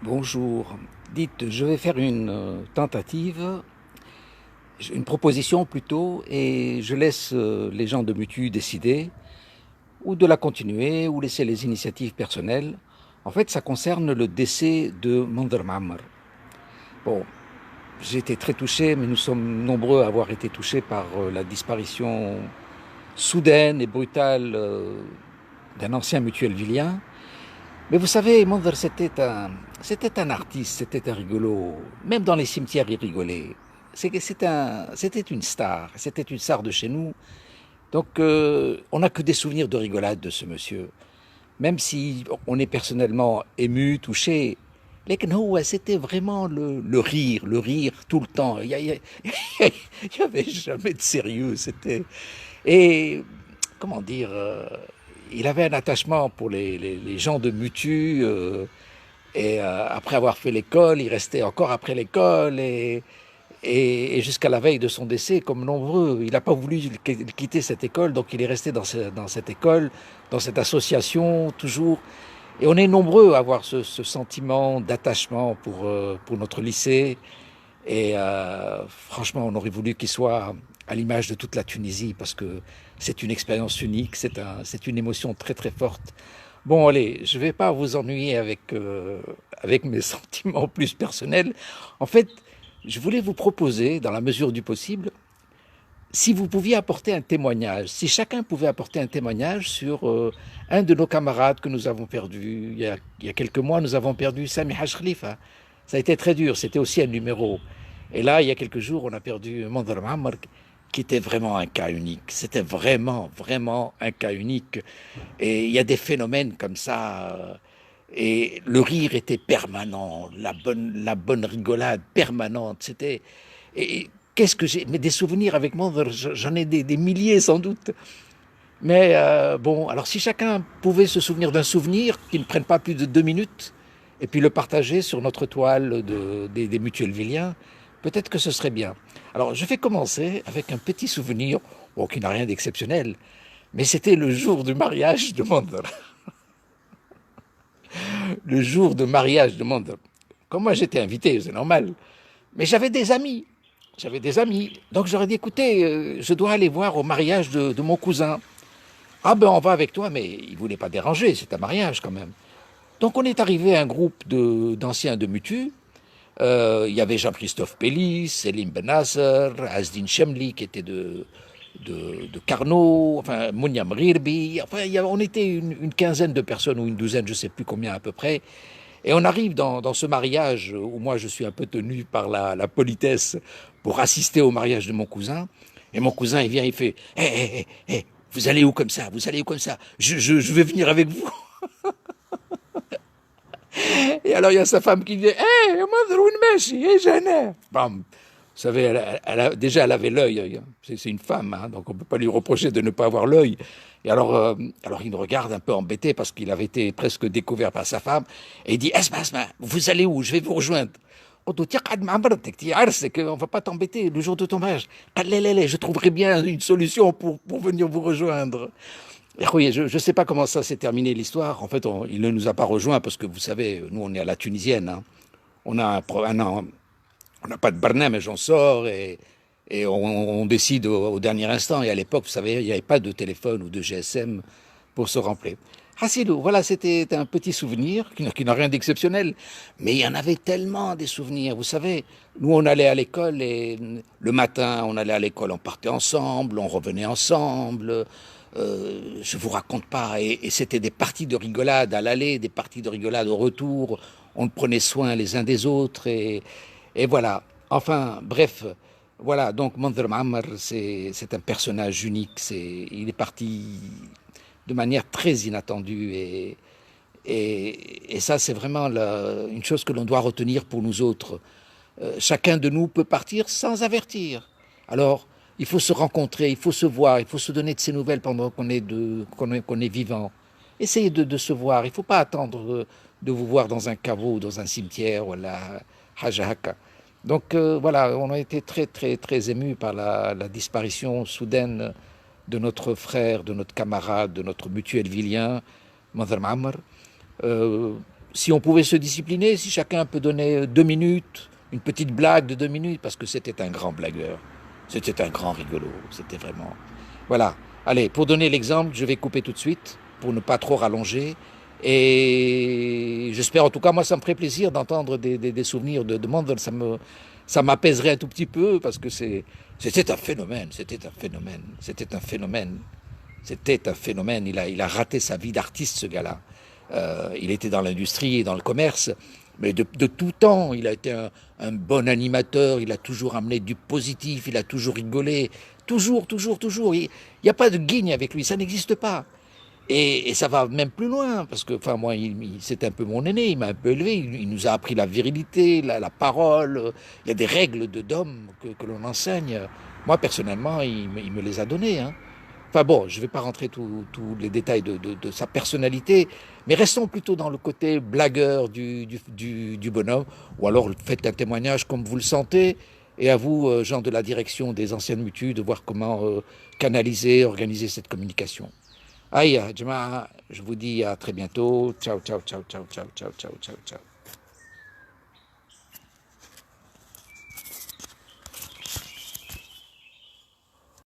Bonjour. Dites, je vais faire une tentative, une proposition plutôt, et je laisse les gens de Mutu décider, ou de la continuer, ou laisser les initiatives personnelles. En fait, ça concerne le décès de Mondar Mammar. Bon, j'ai été très touché, mais nous sommes nombreux à avoir été touchés par la disparition soudaine et brutale d'un ancien mutuel vilien. Mais vous savez, Mondar, c'était un artiste, c'était un rigolo. Même dans les cimetières, il rigolait. C'était une star de chez nous. Donc, on n'a que des souvenirs de rigolade de ce monsieur. Même si on est personnellement ému, touché. C'était vraiment le rire tout le temps. Il y avait jamais de sérieux. Et comment dire, il avait un attachement pour les gens de Mutu. Après avoir fait l'école, il restait encore après l'école et jusqu'à la veille de son décès, comme nombreux. Il n'a pas voulu quitter cette école, donc il est resté dans cette école, dans cette association, toujours. Et on est nombreux à avoir ce sentiment d'attachement pour notre lycée. Franchement, on aurait voulu qu'il soit à l'image de toute la Tunisie, parce que c'est une expérience unique, c'est une émotion très très forte. Bon, allez, je ne vais pas vous ennuyer avec mes sentiments plus personnels. En fait, je voulais vous proposer, dans la mesure du possible, si vous pouviez apporter un témoignage, si chacun pouvait apporter un témoignage sur un de nos camarades que nous avons perdu. Il y a quelques mois, nous avons perdu Sami Haj Khalifa. Ça a été très dur, c'était aussi un numéro. Et là, il y a quelques jours, on a perdu Mondar Mammar, qui était vraiment un cas unique. C'était vraiment, vraiment un cas unique. Et il y a des phénomènes comme ça. Et le rire était permanent, la bonne rigolade permanente. Et qu'est-ce que j'ai. Mais des souvenirs avec moi, j'en ai des milliers sans doute. Mais bon, alors si chacun pouvait se souvenir d'un souvenir qui ne prenne pas plus de 2 minutes, et puis le partager sur notre toile des mutuels Villiens, peut-être que ce serait bien. Alors je vais commencer avec un petit souvenir, bon, qui n'a rien d'exceptionnel, mais c'était le jour du mariage de Mandel. Le jour de mariage de Mandel. Comme moi j'étais invité, c'est normal, mais j'avais des amis. J'avais des amis. Donc j'aurais dit, écoutez, je dois aller voir au mariage de mon cousin. Ah ben on va avec toi, mais il voulait pas déranger, c'est un mariage quand même. Donc on est arrivé à un groupe d'anciens de Mutu. Il y avait Jean-Christophe Pellis, Selim Benasser, Azdin Chemli qui était de Carnot, enfin Mounia Mrirbi. Enfin, on était une quinzaine de personnes ou une douzaine, je ne sais plus combien à peu près. Et on arrive dans ce mariage où moi je suis un peu tenu par la politesse pour assister au mariage de mon cousin. Et mon cousin il vient, il fait hé, hé, hé, hé, vous allez où comme ça? Vous allez où comme ça? Je vais venir avec vous. Et alors il y a sa femme qui dit hé, hé, Jeanne. Bam. Vous savez, déjà elle avait l'œil. C'est une femme, hein, donc on ne peut pas lui reprocher de ne pas avoir l'œil. Et alors il nous regarde un peu embêté parce qu'il avait été presque découvert par sa femme. Et il dit Esma, Esma, vous allez où? Je vais vous rejoindre. On dit c'est qu'on ne va pas t'embêter le jour de ton mariage. Je trouverai bien une solution pour venir vous rejoindre. Et oui, je ne sais pas comment ça s'est terminé l'histoire. En fait, il ne nous a pas rejoints parce que vous savez, nous on est à la tunisienne. Hein. On a on n'a pas de barnamège, on sort et on décide au dernier instant. Et à l'époque, vous savez, il n'y avait pas de téléphone ou de GSM pour se rappeler. Hassilou, voilà, c'était un petit souvenir qui n'a rien d'exceptionnel. Mais il y en avait tellement des souvenirs. Vous savez, nous, on allait à l'école et le matin, on allait à l'école, on partait ensemble, on revenait ensemble. Je vous raconte pas. Et c'était des parties de rigolade à l'aller, des parties de rigolade au retour. On prenait soin les uns des autres et voilà. Enfin, bref, voilà. Donc, Mandar Mammar, c'est un personnage unique. Il est parti de manière très inattendue et ça, c'est vraiment une chose que l'on doit retenir pour nous autres. Chacun de nous peut partir sans avertir. Alors, il faut se rencontrer, il faut se voir, il faut se donner de ses nouvelles pendant qu'on est vivant. Essayez de se voir. Il ne faut pas attendre de vous voir dans un caveau ou dans un cimetière ou à la Hajahaka. Donc voilà, on a été très très très émus par la disparition soudaine de notre frère, de notre camarade, de notre mutuel vilien, Mandar Mammar. Euh, si on pouvait se discipliner, si chacun peut donner 2 minutes, une petite blague de 2 minutes, parce que c'était un grand blagueur, c'était un grand rigolo, c'était vraiment... Voilà. Allez, pour donner l'exemple, je vais couper tout de suite, pour ne pas trop rallonger. Et j'espère, en tout cas, moi, ça me ferait plaisir d'entendre des souvenirs de Mandel. Ça m'apaiserait un tout petit peu, parce que c'était un phénomène, c'était un phénomène, c'était un phénomène. C'était un phénomène. Il a raté sa vie d'artiste, ce gars-là. Il était dans l'industrie et dans le commerce, mais de tout temps. Il a été un bon animateur. Il a toujours amené du positif. Il a toujours rigolé. Toujours, toujours, toujours. Il n'y a pas de guigne avec lui. Ça n'existe pas. Et ça va même plus loin, parce que, enfin, moi, c'est un peu mon aîné, il m'a un peu élevé, il nous a appris la virilité, la parole, il y a des règles d'homme que l'on enseigne. Moi, personnellement, il me les a données, hein. Enfin bon, je ne vais pas rentrer tous les détails de sa personnalité, mais restons plutôt dans le côté blagueur du bonhomme, ou alors faites un témoignage comme vous le sentez, et à vous, gens de la direction des anciennes mutues, de voir comment canaliser, organiser cette communication. Aïe, Jama'a, je vous dis à très bientôt. Ciao, ciao, ciao, ciao, ciao, ciao, ciao, ciao, ciao.